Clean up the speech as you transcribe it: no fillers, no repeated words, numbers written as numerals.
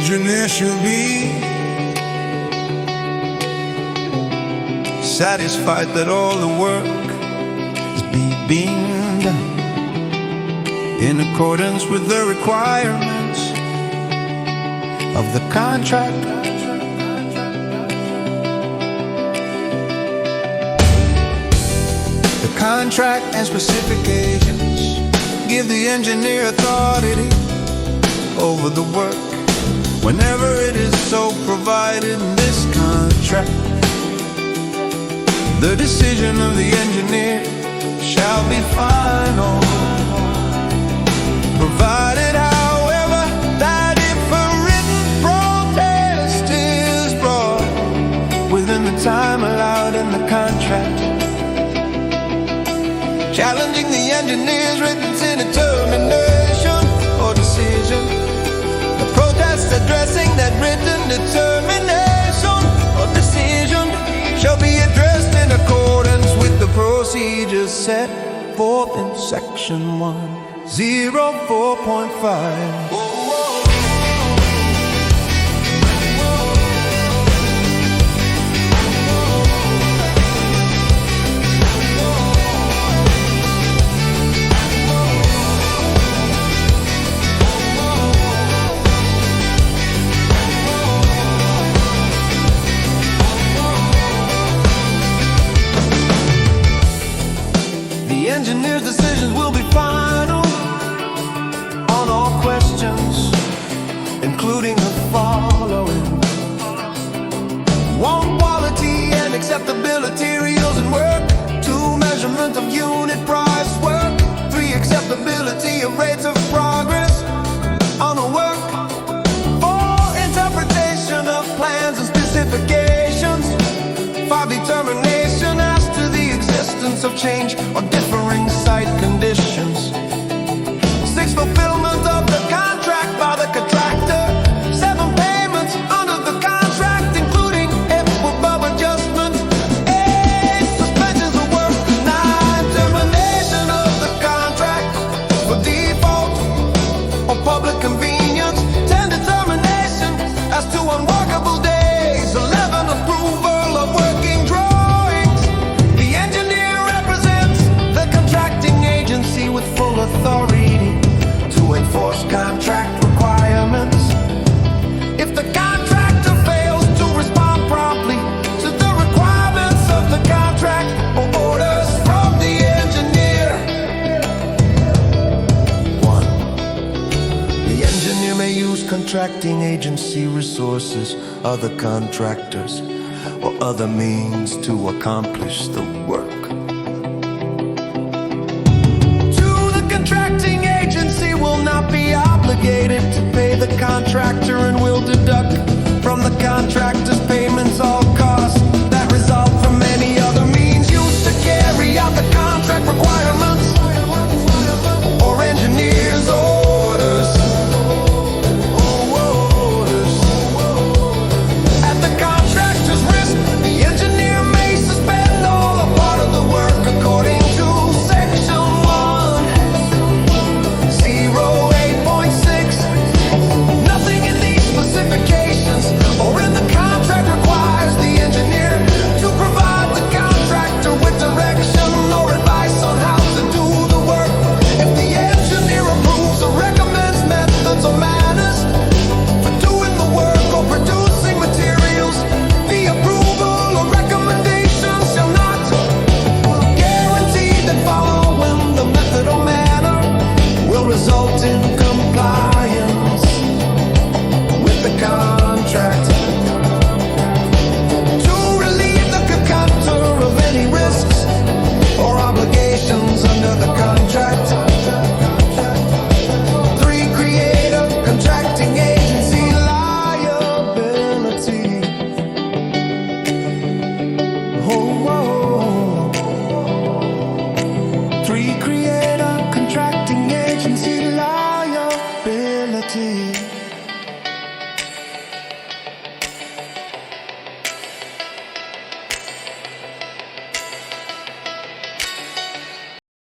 engineer should be satisfied that all the work is being done in accordance with the requirements of the contract. The contract and specifications give the engineer authority over the work whenever it is so provided in this contract. The decision of the engineer shall be final, provided, however, that if a written protest is brought within the time allowed in the contract, challenging the engineer's written determination or decision, the protest addressing that written determination or decision shall be addressed in accordance with the procedures set forth in Section 104.5. The engineer's decisions will be final on all questions, including the following: 1. Quality and acceptability, reels and work. 2. Measurement of unit price work. 3. Acceptability of rates of progress on the work. 4. Interpretation of plans and specifications. 5. Determination as to the existence of change or differing site conditions. 6. Fulfillment of the contract by the contractor. 7. Payments under the contract, including if above adjustment. 8. Suspensions of work. 9. Termination of the contract for default or public convenience. 10. Determination as to unworkable days. 11. Approval of working drawings. The engineer represents the contracting agency with full authority to enforce contract requirements. If the contractor fails to respond promptly to the requirements of the contract or orders from the engineer. 1. The engineer may use contracting agency resources, other contractors, or other means to accomplish the work. 2. The contracting agency will not be obligated to pay the contractor and will deduct from the contractor's